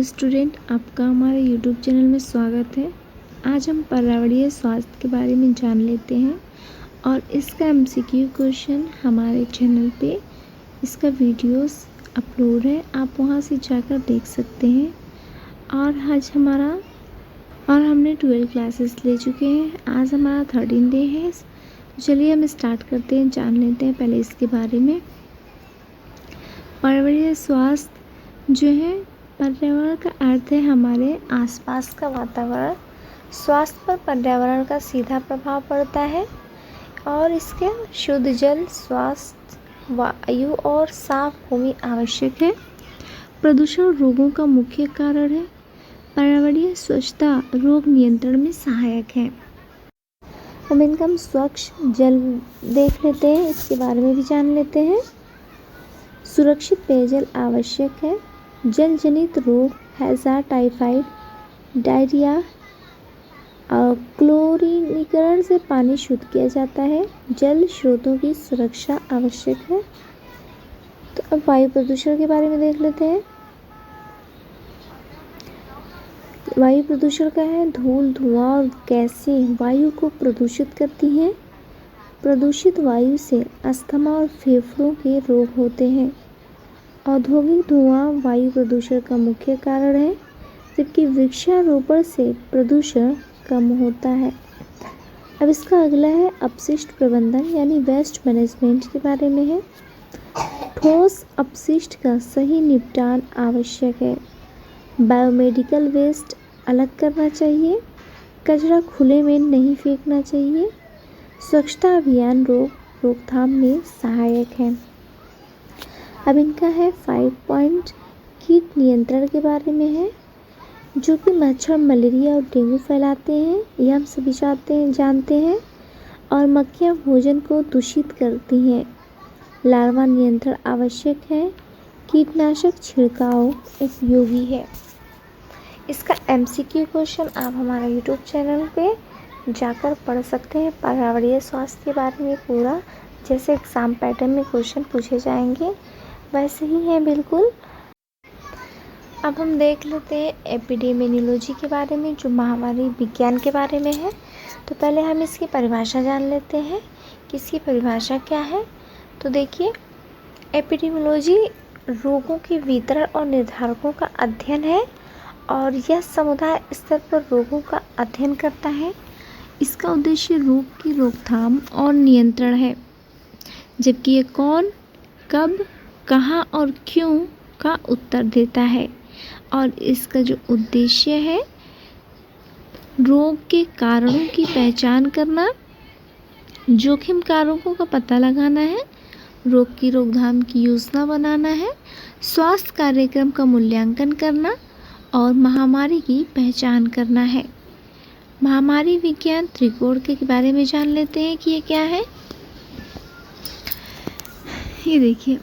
Student, आपका हमारे YouTube channel में स्वागत है। आज हम पर्यावरणीय स्वास्थ्य के बारे में जान लेते हैं और इसका एमसीक्यू क्वेश्चन हमारे चैनल पे इसका वीडियोस अपलोड है, आप वहां से जाकर देख सकते हैं। और हमने 12 क्लासेस ले चुके हैं। आज हमारा 13 डे है। चलिए हम स्टार्ट करते हैं, जान लेते हैं पहले इसके बारे में। पर्यावरणीय स्वास्थ्य जो है, पर्यावरण का अर्थ है हमारे आसपास का वातावरण। स्वास्थ्य पर पर्यावरण का सीधा प्रभाव पड़ता है और इसके शुद्ध जल, स्वास्थ्य वायु और साफ भूमि आवश्यक है। प्रदूषण रोगों का मुख्य कारण है। पर्यावरणीय स्वच्छता रोग नियंत्रण में सहायक है। अब इनका हम स्वच्छ जल देख लेते हैं, इसके बारे में भी जान लेते हैं। सुरक्षित पेयजल आवश्यक है। जल जनित रोग हैजा, टाइफाइड, डायरिया, क्लोरीनीकरण से पानी शुद्ध किया जाता है। जल स्रोतों की सुरक्षा आवश्यक है। तो अब वायु प्रदूषण के बारे में देख लेते हैं। वायु प्रदूषण क्या है? धूल, धुआं और गैसें वायु को प्रदूषित करती हैं। प्रदूषित वायु से अस्थमा और फेफड़ों के रोग होते हैं। औद्योगिक धुआं वायु प्रदूषण का मुख्य कारण है, जबकि वृक्षारोपण से प्रदूषण कम होता है। अब इसका अगला है अपशिष्ट प्रबंधन यानी वेस्ट मैनेजमेंट के बारे में है। ठोस अपशिष्ट का सही निपटान आवश्यक है। बायोमेडिकल वेस्ट अलग करना चाहिए। कचरा खुले में नहीं फेंकना चाहिए। स्वच्छता अभियान रोकथाम में सहायक है। अब इनका है 5 पॉइंट। कीट नियंत्रण के बारे में है, जो कि मच्छर, मलेरिया और डेंगू फैलाते हैं, यह हम सभी जानते हैं। और मक्खियाँ भोजन को दूषित करती हैं। लार्वा नियंत्रण आवश्यक है। कीटनाशक छिड़काव उपयोगी है। इसका एमसीक्यू क्वेश्चन आप हमारे यूट्यूब चैनल पे जाकर पढ़ सकते हैं। पर्यावरणीय स्वास्थ्य के बारे में पूरा, जैसे एग्ज़ाम पैटर्न में क्वेश्चन पूछे जाएंगे वैसे ही है बिल्कुल। अब हम देख लेते हैं एपिडेमियोलॉजी के बारे में, जो महामारी विज्ञान के बारे में है। तो पहले हम इसकी परिभाषा जान लेते हैं कि इसकी परिभाषा क्या है। तो देखिए, एपिडेमियोलॉजी रोगों के वितरण और निर्धारकों का अध्ययन है और यह समुदाय स्तर पर रोगों का अध्ययन करता है। इसका उद्देश्य रोग की रोकथाम और नियंत्रण है, जबकि ये कौन, कब, कहाँ और क्यों का उत्तर देता है। और इसका जो उद्देश्य है, रोग के कारणों की पहचान करना, जोखिम कारकों का पता लगाना है, रोग की रोकथाम की योजना बनाना है, स्वास्थ्य कार्यक्रम का मूल्यांकन करना और महामारी की पहचान करना है। महामारी विज्ञान त्रिकोण के बारे में जान लेते हैं कि ये क्या है। ये देखिए,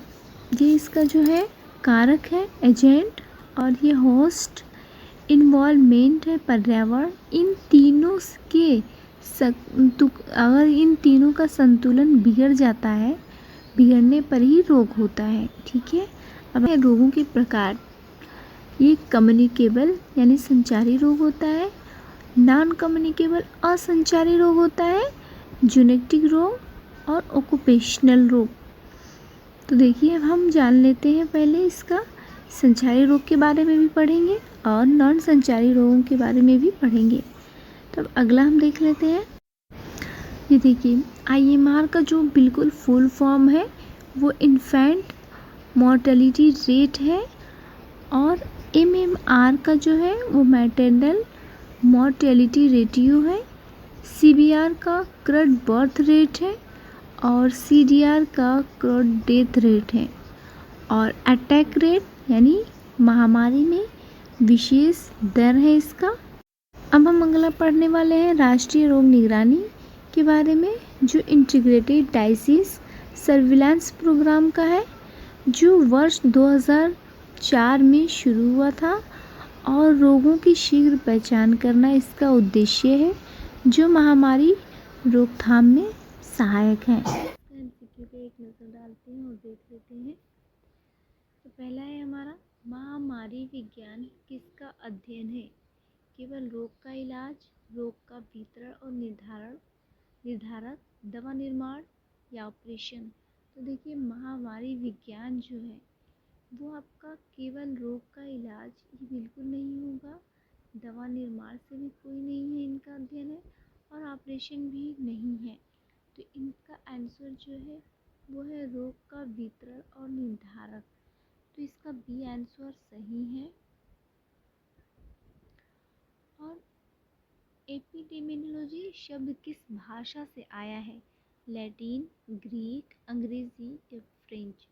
ये इसका जो है कारक है, एजेंट, और ये होस्ट, इन्वॉल्वमेंट है, पर्यावरण। इन तीनों के अगर इन तीनों का संतुलन बिगड़ जाता है, बिगड़ने पर ही रोग होता है। ठीक है। अब रोगों के प्रकार, ये कम्युनिकेबल यानी संचारी रोग होता है, नॉन कम्युनिकेबल असंचारी रोग होता है, जेनेटिक रोग और ऑक्यूपेशनल रोग। तो देखिए, अब हम जान लेते हैं पहले इसका संचारी रोग के बारे में भी पढ़ेंगे और नॉन संचारी रोगों के बारे में भी पढ़ेंगे। तो अब अगला हम देख लेते हैं। ये देखिए, IMR का जो बिल्कुल फुल फॉर्म है वो इन्फेंट मॉर्टेलिटी रेट है और MMR का जो है वो मैटरनल मॉर्टेलिटी रेटियो है। CBR का करंट बर्थ रेट है और CDR का करंट डेथ रेट है। और अटैक रेट यानी महामारी में विशेष दर है इसका। अब हम अगला पढ़ने वाले हैं राष्ट्रीय रोग निगरानी के बारे में, जो इंटीग्रेटेड डायसीज सर्विलांस प्रोग्राम का है, जो वर्ष 2004 में शुरू हुआ था और रोगों की शीघ्र पहचान करना इसका उद्देश्य है, जो महामारी रोकथाम में सहायक है। एमसीक्यू पे एक नज़र डालते हैं और देख लेते हैं। तो पहला है हमारा महामारी विज्ञान किसका अध्ययन है? केवल रोग का इलाज, रोग का वितरण और निर्धारक, दवा निर्माण या ऑपरेशन? तो देखिए महामारी विज्ञान जो है वो आपका केवल रोग का इलाज ये बिल्कुल नहीं होगा, दवा निर्माण से भी कोई नहीं है इनका अध्ययन है, और ऑपरेशन भी नहीं है। तो इनका आंसर जो है वो है रोग का वितरण और निर्धारक। तो इसका बी आंसर सही है। और एपिडेमियोलॉजी शब्द किस भाषा से आया है? लैटिन, ग्रीक, अंग्रेजी या फ्रेंच?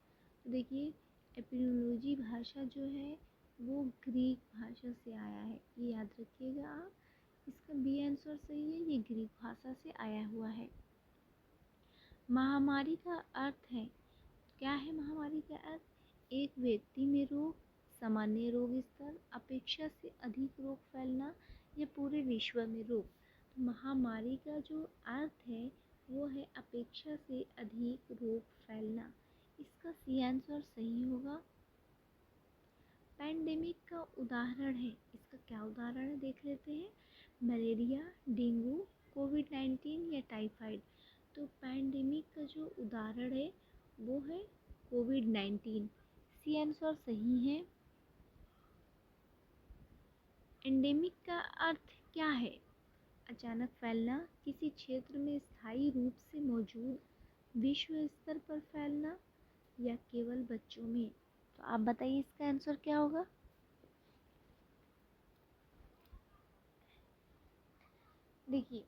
तो देखिए एपिडेमियोलॉजी भाषा जो है वो ग्रीक भाषा से आया है, ये याद रखिएगा आप। इसका बी आंसर सही है, ये ग्रीक भाषा से आया हुआ है। महामारी का अर्थ है, क्या है महामारी का अर्थ? एक व्यक्ति में रोग, सामान्य रोग स्तर, अपेक्षा से अधिक रोग फैलना या पूरे विश्व में रोग। तो महामारी का जो अर्थ है वो है अपेक्षा से अधिक रोग फैलना। इसका सी आंसर सही होगा। पैंडेमिक का उदाहरण है, इसका क्या उदाहरण है देख लेते हैं। मलेरिया, डेंगू, कोविड-19 या टाइफाइड? तो पैंडेमिक का जो उदाहरण है वो है कोविड-19। सी आंसर सही है। एंडेमिक का अर्थ क्या है? अचानक फैलना, किसी क्षेत्र में स्थायी रूप से मौजूद, विश्व स्तर पर फैलना या केवल बच्चों में? तो आप बताइए इसका आंसर क्या होगा? देखिए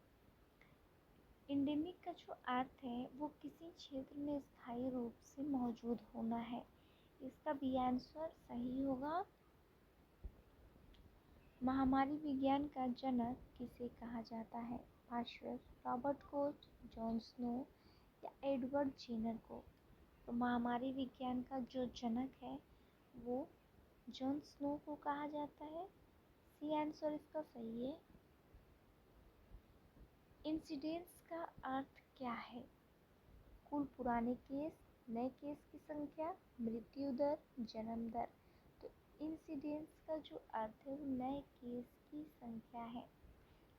एंडेमिक का जो अर्थ है वो किसी क्षेत्र में स्थायी रूप से मौजूद होना है। इसका बी आंसर सही होगा। महामारी विज्ञान का जनक किसे कहा जाता है? Pasteur, Robert Koch, Jon Snow या एडवर्ड जेनर को? तो महामारी विज्ञान का जो जनक है वो जॉन स्नो को कहा जाता है। सी आंसर इसका सही है। इंसिडेंस का अर्थ क्या है? कुल पुराने केस, नए केस की संख्या, मृत्यु दर, जन्म दर? तो इंसिडेंस का जो अर्थ है वो नए केस की संख्या है,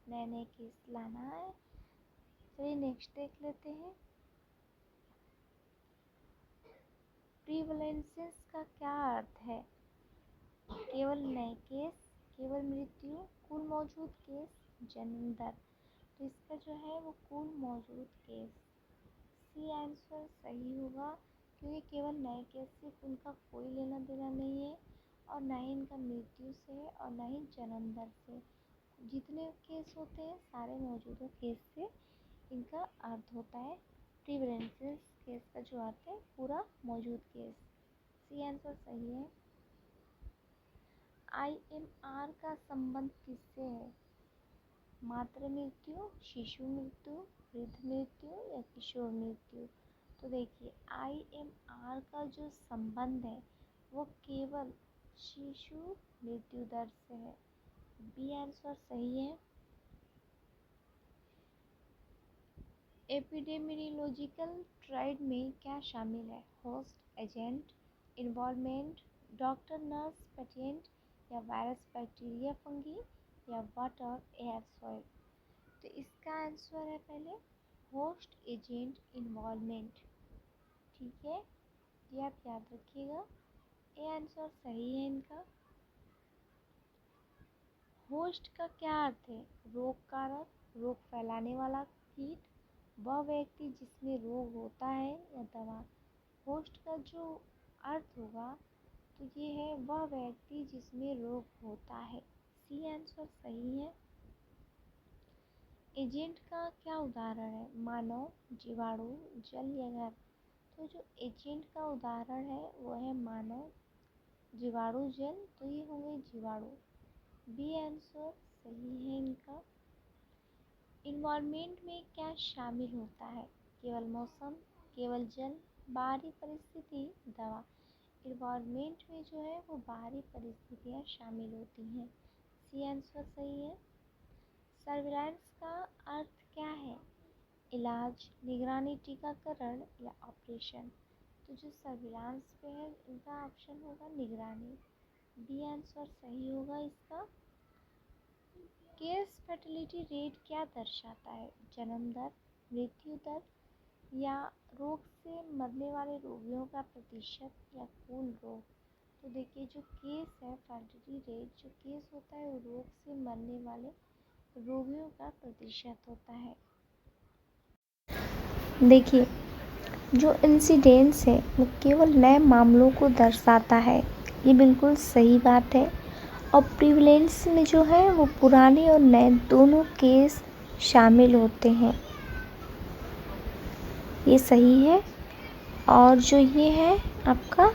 नए नए केस लाना है। चलिए नेक्स्ट देख लेते हैं। प्रीवलेंसेस का क्या अर्थ है? केवल नए केस, केवल मृत्यु, कुल मौजूद केस, जन्म दर? तो इसका जो है वो कुल मौजूद केस। सी आंसर सही होगा, क्योंकि केवल नए केस से उनका कोई लेना देना नहीं है और ना ही इनका मृत्यु से है और ना ही जन्म दर से। जितने केस होते हैं सारे मौजूदा केस से इनका अर्थ होता है। प्रीवलेंसेस केस का जो अर्थ है पूरा मौजूद केस। सी आंसर सही है। IMR का संबंध किससे है? मातृ मृत्यु, शिशु मृत्यु, वृद्ध मृत्यु या किशोर मृत्यु? तो देखिए IMR का जो संबंध है वो केवल शिशु मृत्यु दर से है। बी आंसर सही है। एपिडेमियोलॉजिकल ट्रायड में क्या शामिल है? Host, agent, involvement, doctor nurse patient या वायरस, बैक्टीरिया, फंगी या वाटर, एयर, सॉइल? तो इसका आंसर है पहले होस्ट, एजेंट, इन्वॉल्वमेंट। ठीक है, ये आप याद रखिएगा, ये आंसर सही है इनका। होस्ट का क्या अर्थ है? रोग कारक, रोग फैलाने वाला कीट, वह व्यक्ति जिसमें रोग होता है या दवा? होस्ट का जो अर्थ होगा तो ये है वह व्यक्ति जिसमें रोग होता है। सी आंसर सही है। एजेंट का क्या उदाहरण है? मानव, जीवाणु, जल या घर? तो जो एजेंट का उदाहरण है वो है मानव, जीवाणु, जल, तो ये होंगे जीवाणु। बी आंसर सही है इनका। इन्वायरमेंट में क्या शामिल होता है? केवल मौसम, केवल जल, बाहरी परिस्थिति, दवा? इन्वायरमेंट में जो है वो बाहरी परिस्थितियाँ शामिल होती हैं। सी आंसर सही है। सर्विलांस का अर्थ क्या है? इलाज, निगरानी, टीकाकरण या ऑपरेशन? तो जो सर्विलांस पे है इनका ऑप्शन होगा निगरानी। बी आंसर सही होगा इसका। केस फर्टिलिटी रेट क्या दर्शाता है? जन्म दर, मृत्यु दर या रोग से मरने वाले रोगियों का प्रतिशत या कुल रोग। तो देखिए जो केस है फर्टिलिटी रेट, जो केस होता है वो रोग से मरने वाले रोगियों का प्रतिशत होता है। देखिए जो इंसिडेंस है वो केवल नए मामलों को दर्शाता है, ये बिल्कुल सही बात है। और प्रिवलेंस में जो है वो पुराने और नए दोनों केस शामिल होते हैं, ये सही है। और जो ये है आपका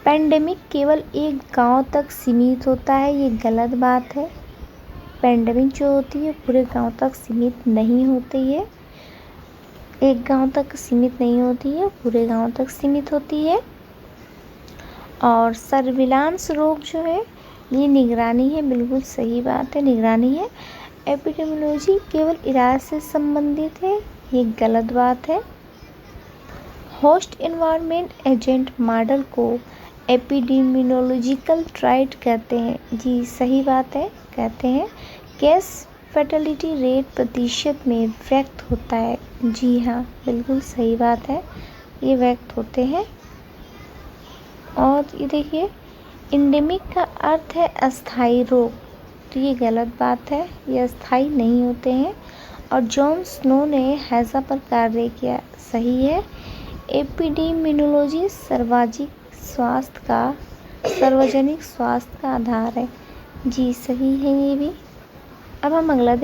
पेंडेमिक केवल एक गांव तक सीमित होता है, ये गलत बात है। पेंडेमिक जो होती है पूरे गांव तक सीमित नहीं होती है, एक गांव तक सीमित नहीं होती है, पूरे गांव तक सीमित होती है। और सर्विलांस रोग जो है ये निगरानी है, बिल्कुल सही बात है, निगरानी है। एपिडेमियोलॉजी केवल इलाज से संबंधित है, ये गलत बात है। होस्ट एनवायरनमेंट एजेंट मॉडल को एपिडेमियोलॉजिकल ट्राइट कहते हैं, जी सही बात है, कहते हैं। केस फर्टिलिटी रेट प्रतिशत में व्यक्त होता है, जी हाँ बिल्कुल सही बात है, ये व्यक्त होते हैं। और ये देखिए एंडेमिक का अर्थ है अस्थायी रोग, तो ये गलत बात है, ये अस्थायी नहीं होते हैं। और जॉन स्नो ने हैजा पर कार्य किया, सही है। एपिडेमियोलॉजी सार्वजनिक स्वास्थ्य का आधार है, जी सही है ये भी। अब हम अगला